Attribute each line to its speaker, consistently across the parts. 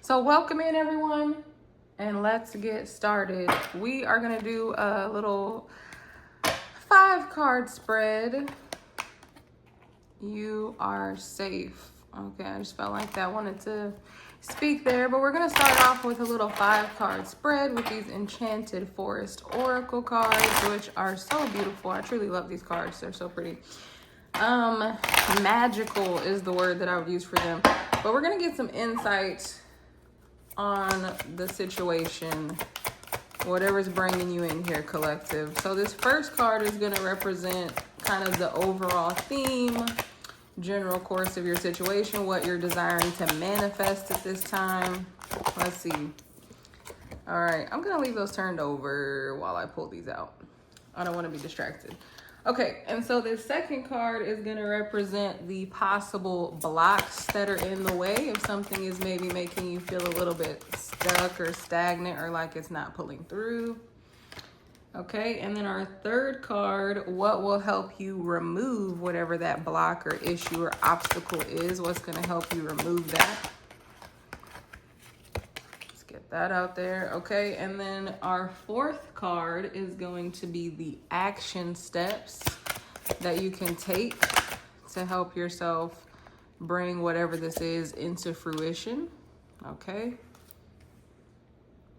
Speaker 1: So welcome in everyone and let's get started. We are gonna do a little 5-card spread. You are safe. Okay, I just felt like that, wanted to speak there, but we're gonna start off with a little 5-card spread with these Enchanted Forest Oracle cards, which are so beautiful. I truly love these cards, they're so pretty. Magical is the word that I would use for them, but we're gonna get some insight on the situation, whatever's bringing you in here, collective. So this first card is going to represent kind of the overall theme, general course of your situation, what you're desiring to manifest at this time. Let's see. All right, I'm going to leave those turned over while I pull these out. I don't want to be distracted. Okay, and so this second card is going to represent the possible blocks that are in the way if something is maybe making you feel a little bit stuck or stagnant or like it's not pulling through. Okay, and then our third card, what will help you remove whatever that block or issue or obstacle is? What's going to help you remove that? Let's get that out there. Okay, and then our fourth card is going to be the action steps that you can take to help yourself bring whatever this is into fruition. Okay.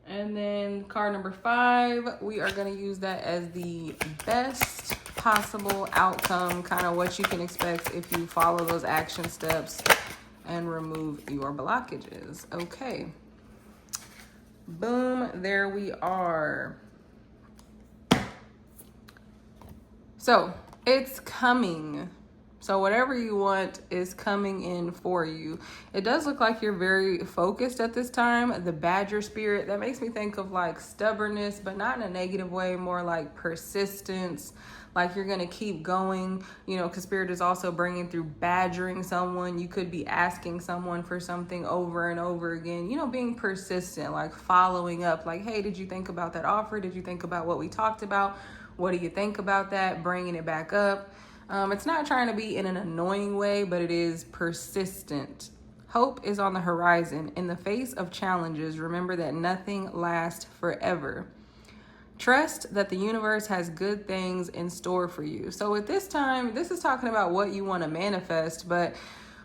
Speaker 1: And then card number 5, we are going to use that as the best possible outcome, kind of what you can expect if you follow those action steps and remove your blockages. Okay. Boom, there we are. So it's coming. So whatever you want is coming in for you. It does look like you're very focused at this time. The Badger spirit, that makes me think of like stubbornness, but not in a negative way, more like persistence. Like you're going to keep going, you know, because Spirit is also bringing through badgering someone. You could be asking someone for something over and over again, you know, being persistent, like following up, like, hey, did you think about that offer? Did you think about what we talked about? What do you think about that? Bringing it back up. It's not trying to be in an annoying way, but it is persistent. Hope is on the horizon. In the face of challenges, remember that nothing lasts forever. Trust that the universe has good things in store for you. So at this time, this is talking about what you want to manifest, but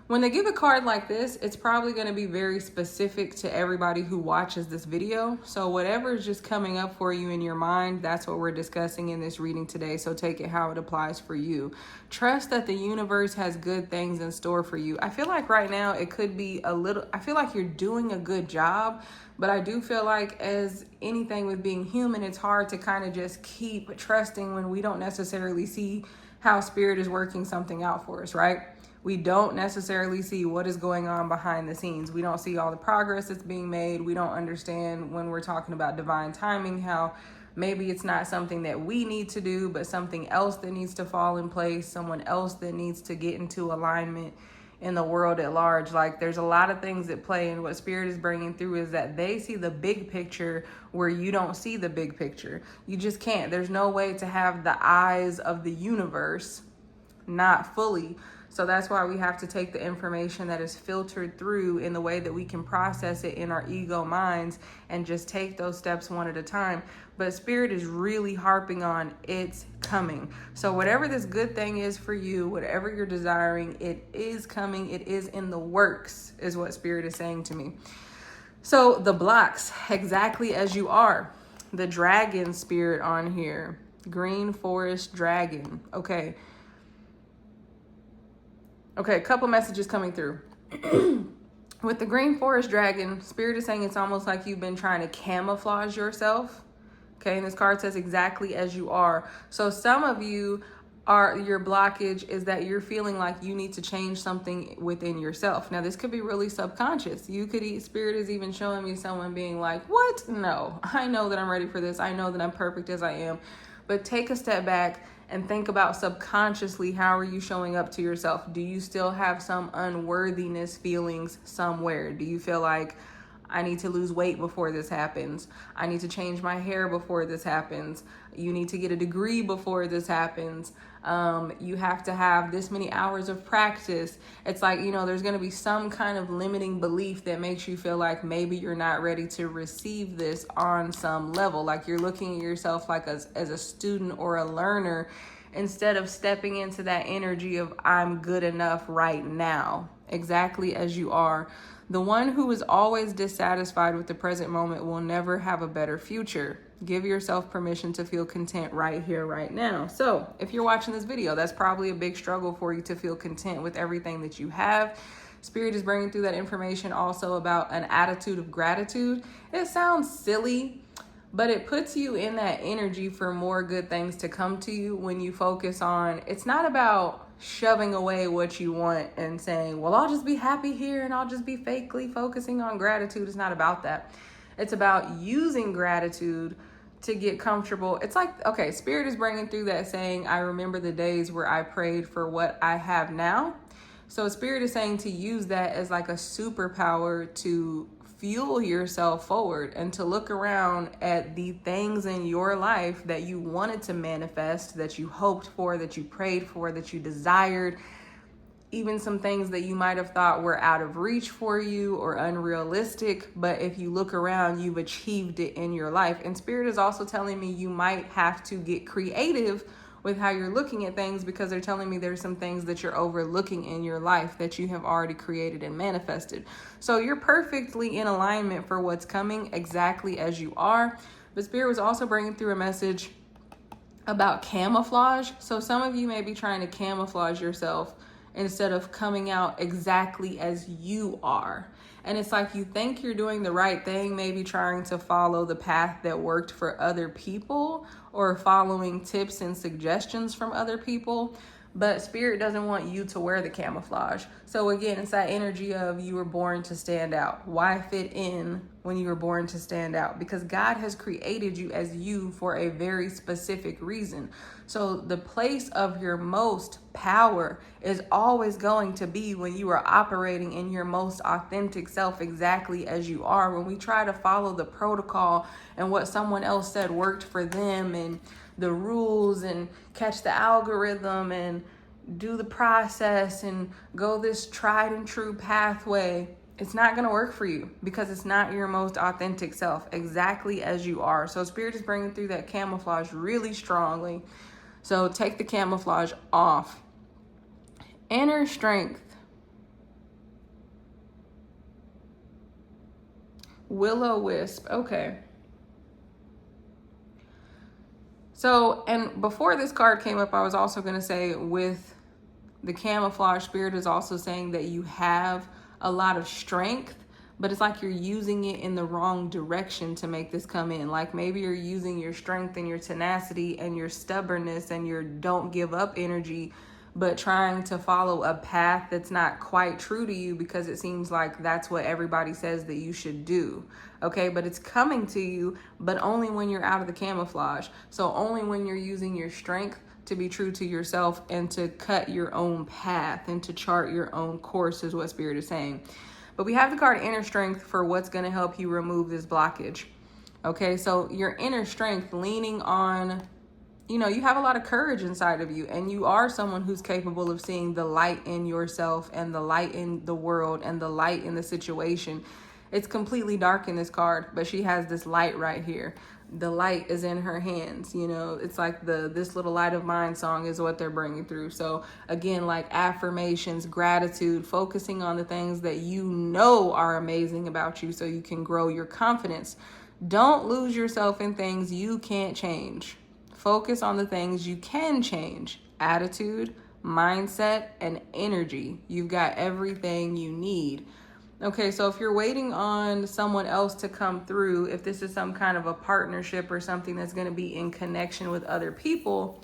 Speaker 1: when they give a card like this, it's probably going to be very specific to everybody who watches this video. So whatever is just coming up for you in your mind, that's what we're discussing in this reading today. So take it how it applies for you. Trust that the universe has good things in store for you. I feel like right now it could be a little, I feel like you're doing a good job, but I do feel like as anything with being human, it's hard to kind of just keep trusting when we don't necessarily see how Spirit is working something out for us, right? We don't necessarily see what is going on behind the scenes. We don't see all the progress that's being made. We don't understand when we're talking about divine timing, how maybe it's not something that we need to do, but something else that needs to fall in place, someone else that needs to get into alignment in the world at large. Like there's a lot of things that play, and what Spirit is bringing through is that they see the big picture where you don't see the big picture. You just can't. There's no way to have the eyes of the universe not fully. So that's why we have to take the information that is filtered through in the way that we can process it in our ego minds and just take those steps one at a time. But Spirit is really harping on it's coming. So whatever this good thing is for you, whatever you're desiring, it is coming. It is in the works, is what Spirit is saying to me. So the blocks, exactly as you are. The dragon spirit on here, green forest dragon. Okay, a couple messages coming through. With the green forest dragon, Spirit is saying it's almost like you've been trying to camouflage yourself. Okay, and this card says exactly as you are. So some of you are, your blockage is that you're feeling like you need to change something within yourself. Now, this could be really subconscious. Spirit is even showing me someone being like, what? No, I know that I'm ready for this. I know that I'm perfect as I am. But take a step back and think about subconsciously, how are you showing up to yourself? Do you still have some unworthiness feelings somewhere? Do you feel like I need to lose weight before this happens. I need to change my hair before this happens. You need to get a degree before this happens. You have to have this many hours of practice. It's like, there's going to be some kind of limiting belief that makes you feel like maybe you're not ready to receive this on some level. Like you're looking at yourself like as a student or a learner, instead of stepping into that energy of I'm good enough right now, exactly as you are. The one who is always dissatisfied with the present moment will never have a better future. Give yourself permission to feel content right here, right now. So if you're watching this video, that's probably a big struggle for you to feel content with everything that you have. Spirit is bringing through that information also about an attitude of gratitude. It sounds silly, but it puts you in that energy for more good things to come to you when you focus on, it's not about shoving away what you want and saying, well, I'll just be happy here and I'll just be fakely focusing on gratitude. It's not about that. It's about using gratitude to get comfortable. It's like, okay, Spirit is bringing through that saying, I remember the days where I prayed for what I have now. So Spirit is saying to use that as like a superpower to fuel yourself forward and to look around at the things in your life that you wanted to manifest, that you hoped for, that you prayed for, that you desired, even some things that you might have thought were out of reach for you or unrealistic, but if you look around, you've achieved it in your life. And Spirit is also telling me you might have to get creative with how you're looking at things, because they're telling me there's some things that you're overlooking in your life that you have already created and manifested. So you're perfectly in alignment for what's coming, exactly as you are. But Spirit was also bringing through a message about camouflage. So some of you may be trying to camouflage yourself instead of coming out exactly as you are. And it's like you think you're doing the right thing, maybe trying to follow the path that worked for other people or following tips and suggestions from other people. But Spirit doesn't want you to wear the camouflage. So again, it's that energy of you were born to stand out. Why fit in when you were born to stand out? Because God has created you as you for a very specific reason. So the place of your most power is always going to be when you are operating in your most authentic self, exactly as you are. When we try to follow the protocol and what someone else said worked for them and the rules and catch the algorithm and do the process and go this tried and true pathway, it's not going to work for you because it's not your most authentic self, exactly as you are. So Spirit is bringing through that camouflage really strongly. So take the camouflage off. Inner strength. Will-o-wisp. Okay. So, and before this card came up, I was also going to say with the camouflage, Spirit is also saying that you have a lot of strength, but it's like you're using it in the wrong direction to make this come in. Like maybe you're using your strength and your tenacity and your stubbornness and your don't give up energy, but trying to follow a path that's not quite true to you because it seems like that's what everybody says that you should do. Okay, but it's coming to you, but only when you're out of the camouflage. So only when you're using your strength to be true to yourself and to cut your own path and to chart your own course is what Spirit is saying. But we have the card Inner Strength for what's going to help you remove this blockage. Okay, so your inner strength, leaning on, you have a lot of courage inside of you, and you are someone who's capable of seeing the light in yourself and the light in the world and the light in the situation. It's completely dark in this card, but she has this light right here. The light is in her hands. It's like This Little Light of Mine song is what they're bringing through. So again, like affirmations, gratitude, focusing on the things that you know are amazing about you so you can grow your confidence. Don't lose yourself in things you can't change. Focus on the things you can change. Attitude, mindset, and energy. You've got everything you need. Okay, so if you're waiting on someone else to come through, if this is some kind of a partnership or something that's going to be in connection with other people,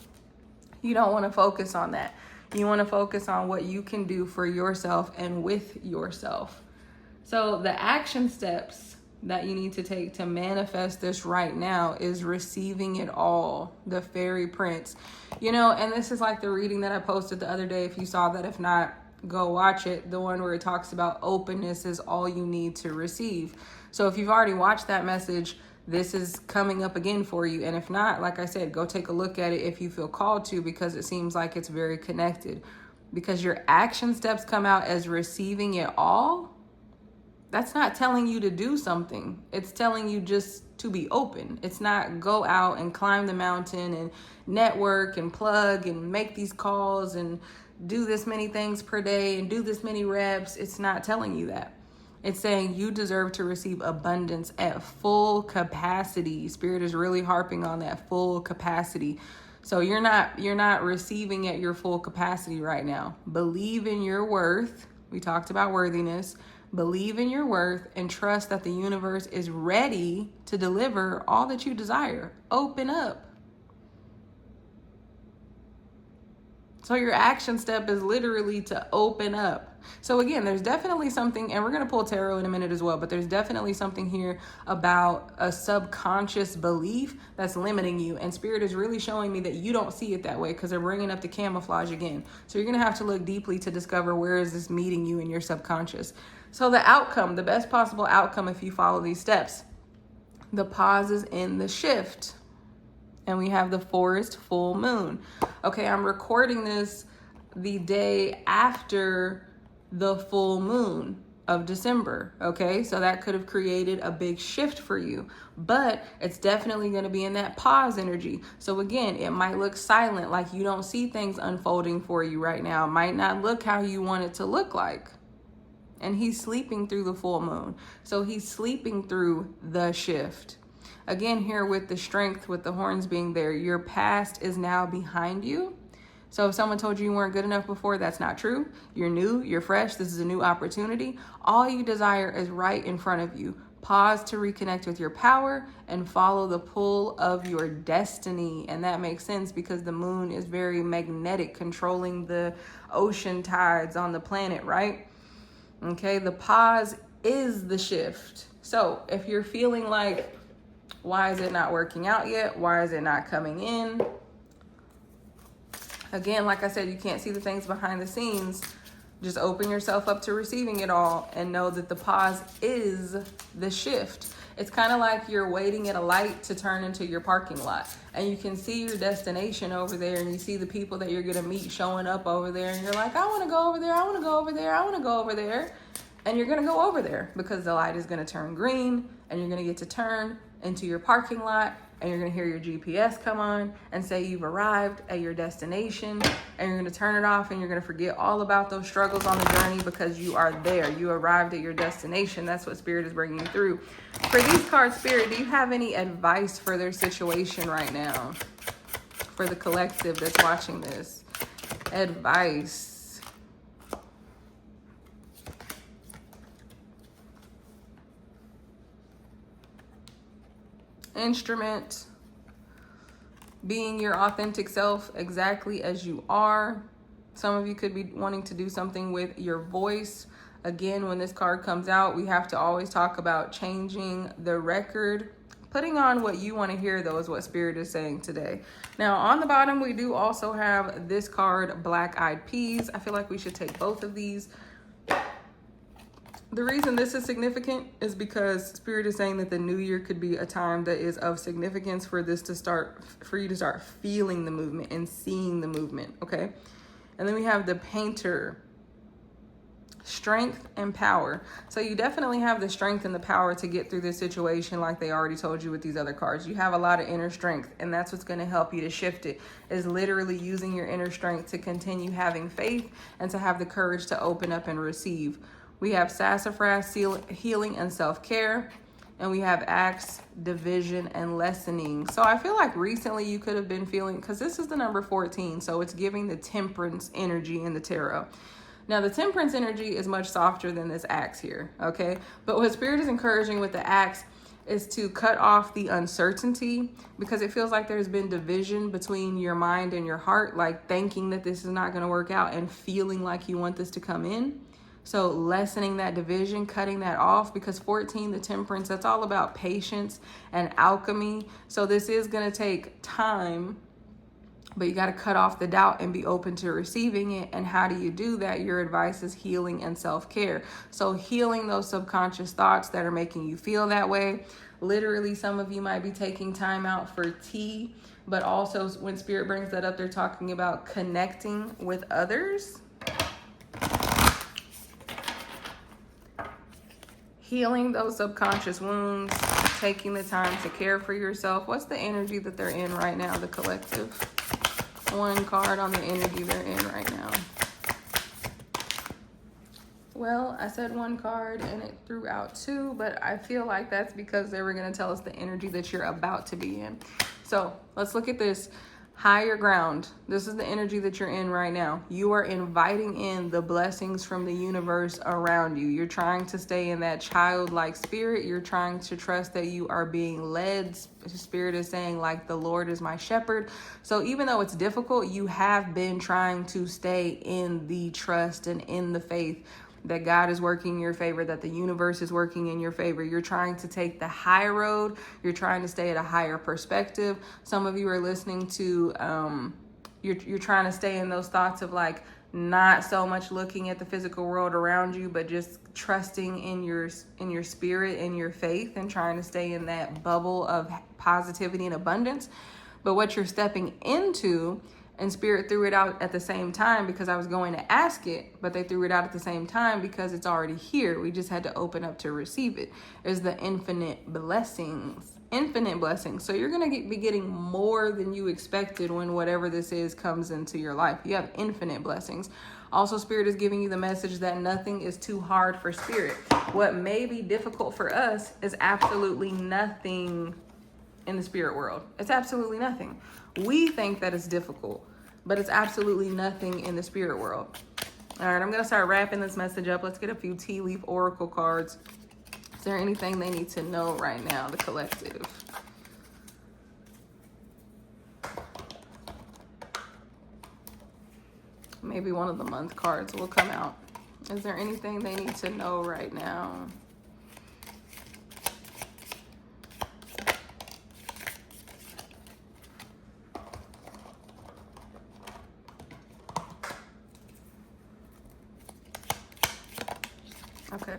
Speaker 1: you don't want to focus on that. You want to focus on what you can do for yourself and with yourself. So the action steps that you need to take to manifest this right now is receiving it all, the fairy prince. And this is like the reading that I posted the other day. If you saw that, if not, go watch it, the one where it talks about openness is all you need to receive. So if you've already watched that message, this is coming up again for you. And if not, like I said, go take a look at it if you feel called to, because it seems like it's very connected. Because your action steps come out as receiving it all. That's not telling you to do something. It's telling you just to be open. It's not go out and climb the mountain and network and plug and make these calls and do this many things per day and do this many reps. It's not telling you that. It's saying you deserve to receive abundance at full capacity. Spirit is really harping on that full capacity. So you're not receiving at your full capacity right now. Believe in your worth. We talked about worthiness. Believe in your worth and trust that the universe is ready to deliver all that you desire. Open up. So your action step is literally to open up. So again, there's definitely something, and we're going to pull tarot in a minute as well, but there's definitely something here about a subconscious belief that's limiting you. And Spirit is really showing me that you don't see it that way, because they're bringing up the camouflage again. So you're going to have to look deeply to discover where is this meeting you in your subconscious. So the outcome, the best possible outcome if you follow these steps, the pauses in the shift. And we have the forest full moon. Okay, I'm recording this the day after the full moon of December. Okay, so that could have created a big shift for you, but it's definitely going to be in that pause energy. So again, it might look silent, like you don't see things unfolding for you right now. It might not look how you want it to look like. And he's sleeping through the full moon. So he's sleeping through the shift. Again, here with the strength, with the horns being there, your past is now behind you. So if someone told you you weren't good enough before, that's not true. You're new, you're fresh, this is a new opportunity. All you desire is right in front of you. Pause to reconnect with your power and follow the pull of your destiny. And that makes sense because the moon is very magnetic, controlling the ocean tides on the planet, right? Okay, the pause is the shift. So if you're feeling like, why is it not working out yet? Why is it not coming in? Again, like I said, you can't see the things behind the scenes. Just open yourself up to receiving it all and know that the pause is the shift. It's kind of like you're waiting at a light to turn into your parking lot. And you can see your destination over there, and you see the people that you're going to meet showing up over there. And you're like, I want to go over there. I want to go over there. I want to go over there. And you're going to go over there because the light is going to turn green, and you're going to get to turn into your parking lot, and you're going to hear your GPS come on and say you've arrived at your destination, and you're going to turn it off, and you're going to forget all about those struggles on the journey because you are there. You arrived at your destination. That's what Spirit is bringing you through. For these cards, Spirit, do you have any advice for their situation right now? For the collective that's watching this. Advice. Instrument, being your authentic self exactly as you are. Some of you could be wanting to do something with your voice. Again, when this card comes out, we have to always talk about changing the record. Putting on what you want to hear, though, is what Spirit is saying today. Now, on the bottom, we do also have this card, Black Eyed Peas. I feel like we should take both of these. The reason this is significant is because Spirit is saying that the new year could be a time that is of significance for this to start, for you to start feeling the movement and seeing the movement, okay? And then we have the Painter, strength and power. So you definitely have the strength and the power to get through this situation, like they already told you with these other cards. You have a lot of inner strength, and that's what's going to help you to shift it, is literally using your inner strength to continue having faith and to have the courage to open up and receive. We have sassafras, healing and self-care. And we have acts, division, and lessening. So I feel like recently you could have been feeling, because this is the number 14, so it's giving the temperance energy in the tarot. Now, the temperance energy is much softer than this axe here, okay? But what Spirit is encouraging with the axe is to cut off the uncertainty, because it feels like there's been division between your mind and your heart, like thinking that this is not going to work out and feeling like you want this to come in. So lessening that division, cutting that off, because 14, the temperance, that's all about patience and alchemy. So this is going to take time But you got to cut off the doubt and be open to receiving it. And how do you do that? Your advice is healing and self-care. So healing those subconscious thoughts that are making you feel that way. Literally, some of you might be taking time out for tea, but also when Spirit brings that up, they're talking about connecting with others. Healing those subconscious wounds, taking the time to care for yourself. What's the energy that they're in right now, the collective? One card on the energy they're in right now. Well, I said one card and it threw out two, but I feel like that's because they were going to tell us the energy that you're about to be in. So let's look at this. Higher ground. This is the energy that you're in right now. You are inviting in the blessings from the universe around you. You're trying to stay in that childlike spirit. You're trying to trust that you are being led. Spirit is saying, like, the Lord is my shepherd. So even though it's difficult, you have been trying to stay in the trust and in the faith that God is working in your favor, that the universe is working in your favor. You're trying to take the high road. You're trying to stay at a higher perspective. Some of you are listening to, you're trying to stay in those thoughts of like not so much looking at the physical world around you, but just trusting in your spirit and your faith and trying to stay in that bubble of positivity and abundance. But what you're stepping into, and Spirit threw it out at the same time because I was going to ask it, but they threw it out at the same time because it's already here. We just had to open up to receive it. Is the infinite blessings. Infinite blessings. So you're going to be getting more than you expected when whatever this is comes into your life. You have infinite blessings. Also, Spirit is giving you the message that nothing is too hard for Spirit. What may be difficult for us is absolutely nothing in the spirit world. It's absolutely nothing. We think that it's difficult, but it's absolutely nothing in the spirit world. All right, I'm going to start wrapping this message up. Let's get a few tea leaf oracle cards. Is there anything they need to know right now, the collective? Maybe one of the month cards will come out. Is there anything they need to know right now? Okay.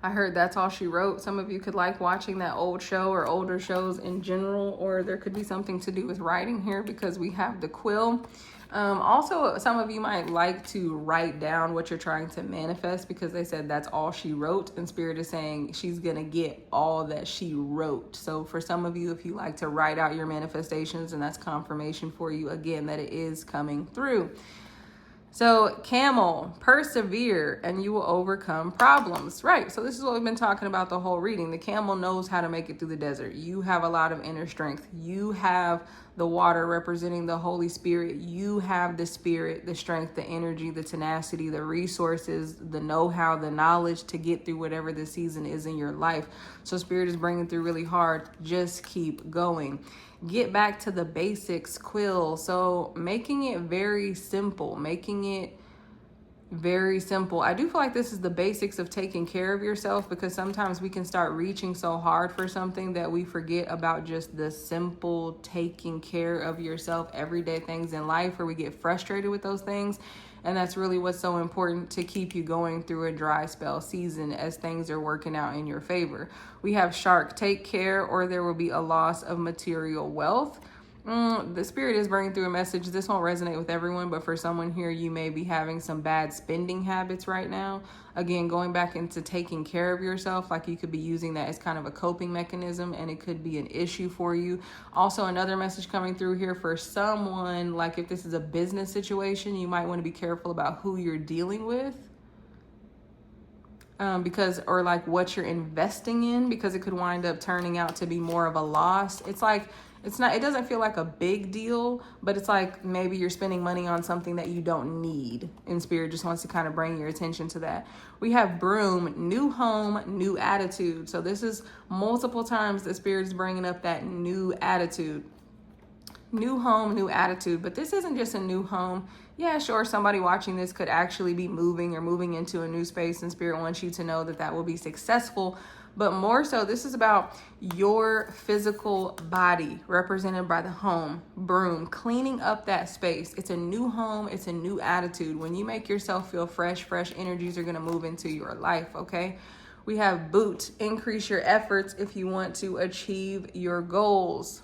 Speaker 1: I heard That's All She Wrote. Some of you could like watching that old show or older shows in general, or there could be something to do with writing here because we have the quill. Also, some of you might like to write down what you're trying to manifest because they said that's all she wrote, and Spirit is saying she's going to get all that she wrote. So for some of you, if you like to write out your manifestations, and that's confirmation for you, again, that it is coming through. So Camel, persevere and you will overcome problems. Right. So this is what we've been talking about the whole reading. The camel knows how to make it through the desert. You have a lot of inner strength. You have the water representing the Holy Spirit. You have the spirit, the strength, the energy, the tenacity, the resources, the know-how, the knowledge to get through whatever the season is in your life. So Spirit is bringing through really hard. Just keep going. Get back to the basics, Quill. So making it very simple, I do feel like this is the basics of taking care of yourself, because sometimes we can start reaching so hard for something that we forget about just the simple taking care of yourself, everyday things in life, or we get frustrated with those things. And that's really what's so important to keep you going through a dry spell season as things are working out in your favor. We have Shark, take care or there will be a loss of material wealth. The Spirit is bringing through a message. This won't resonate with everyone, but for someone here, you may be having some bad spending habits right now. Again, going back into taking care of yourself, like you could be using that as kind of a coping mechanism, and it could be an issue for you. Also, another message coming through here for someone, like if this is a business situation, you might want to be careful about who you're dealing with. Or like what you're investing in, because it could wind up turning out to be more of a loss. It doesn't feel like a big deal, but it's like maybe you're spending money on something that you don't need, and Spirit just wants to kind of bring your attention to that. We have Broom, new home, new attitude. So this is multiple times the Spirit is bringing up that new attitude. New home, new attitude. But this isn't just a new home. Yeah, sure, somebody watching this could actually be moving or moving into a new space, and Spirit wants you to know that that will be successful. But more so, this is about your physical body represented by the home, broom, cleaning up that space. It's a new home. It's a new attitude. When you make yourself feel fresh energies are going to move into your life, okay? We have boot, increase your efforts if you want to achieve your goals.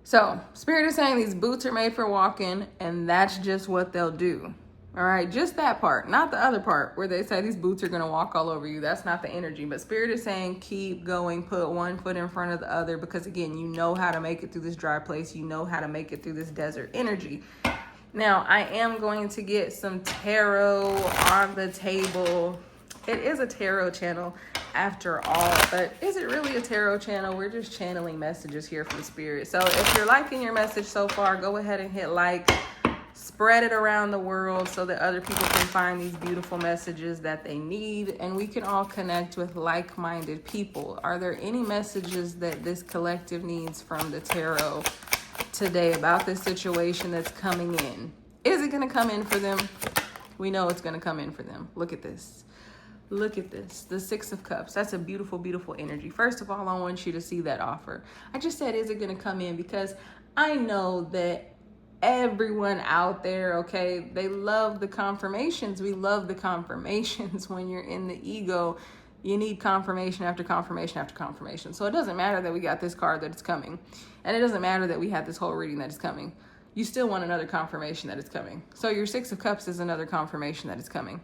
Speaker 1: So, Spirit is saying these boots are made for walking, and that's just what they'll do. All right, just that part, not the other part where they say these boots are going to walk all over you. That's not the energy. But Spirit is saying keep going, put one foot in front of the other, because again, you know how to make it through this dry place. You know how to make it through this desert energy. Now, I am going to get some tarot on the table. It is a tarot channel after all, but is it really a tarot channel? We're just channeling messages here from Spirit. So if you're liking your message so far, go ahead and hit like. Spread it around the world so that other people can find these beautiful messages that they need, and we can all connect with like-minded people. Are there any messages that this collective needs from the tarot today about this situation that's coming in? Is it going to come in for them? We know it's going to come in for them. Look at this. Look at this. The Six of Cups. That's a beautiful, beautiful energy. First of all, I want you to see that offer. I just said, is it going to come in? Because I know that everyone out there, okay, they love the confirmations. We love the confirmations. When you're in the ego, you need confirmation after confirmation after confirmation. So it doesn't matter that we got this card that it's coming, and it doesn't matter that we had this whole reading that it's coming. You still want another confirmation that it's coming. So your Six of Cups is another confirmation that it's coming.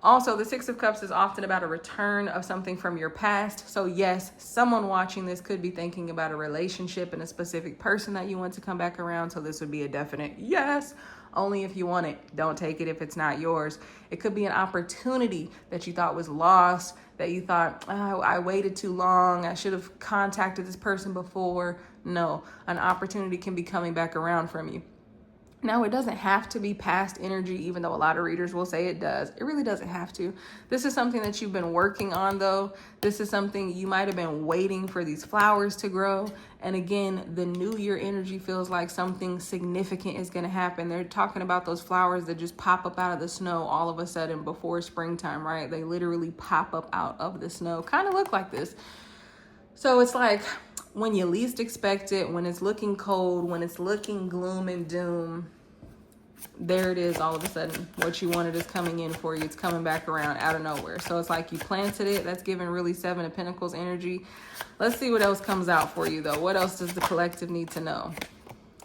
Speaker 1: Also, the Six of Cups is often about a return of something from your past. So yes, someone watching this could be thinking about a relationship and a specific person that you want to come back around. So this would be a definite yes, only if you want it. Don't take it if it's not yours. It could be an opportunity that you thought was lost, that you thought, oh, I waited too long. I should have contacted this person before. No, an opportunity can be coming back around from you. Now, it doesn't have to be past energy, even though a lot of readers will say it does. It really doesn't have to. This is something that you've been working on, though. This is something you might have been waiting for these flowers to grow. And again, the new year energy feels like something significant is going to happen. They're talking about those flowers that just pop up out of the snow all of a sudden before springtime, right? They literally pop up out of the snow, kind of look like this. So it's like when you least expect it, when it's looking cold, when it's looking gloom and doom, there it is all of a sudden. What you wanted is coming in for you. It's coming back around out of nowhere. So it's like you planted it. That's giving really Seven of Pentacles energy. Let's see what else comes out for you, though. What else does the collective need to know?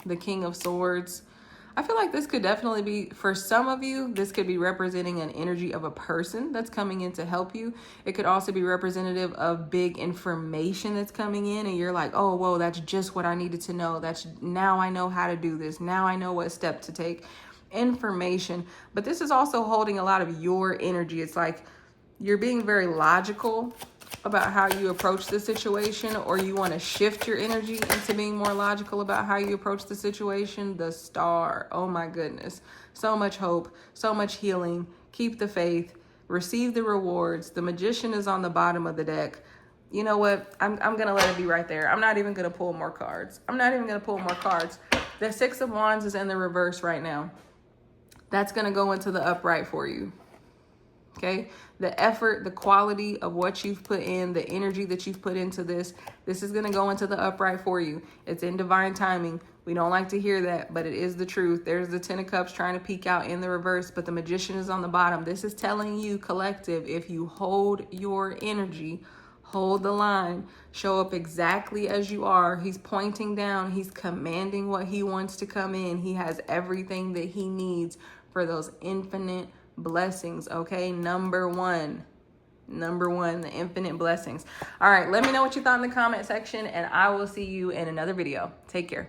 Speaker 1: The King of Swords. I feel like this could definitely be, for some of you, this could be representing an energy of a person that's coming in to help you. It could also be representative of big information that's coming in, and you're like, oh, whoa, that's just what I needed to know. Now I know how to do this. Now I know what step to take. Information. But this is also holding a lot of your energy. It's like you're being very logical about how you approach the situation, or you want to shift your energy into being more logical about how you approach the situation. The Star. Oh my goodness. So much hope, so much healing. Keep the faith, receive the rewards. The Magician is on the bottom of the deck. You know what? I'm going to let it be right there. I'm not even going to pull more cards. The Six of Wands is in the reverse right now. That's going to go into the upright for you. Okay, the effort, the quality of what you've put in, the energy that you've put into this is going to go into the upright for you. It's in divine timing. We don't like to hear that, but it is the truth. There's the Ten of Cups trying to peek out in the reverse, but the Magician is on the bottom. This is telling you, collective, if you hold your energy, hold the line, show up exactly as you are. He's pointing down. He's commanding what he wants to come in. He has everything that he needs for those infinite blessings. Okay, number one, the infinite blessings. All right, let me know what you thought in the comment section, and I will see you in another video. Take care.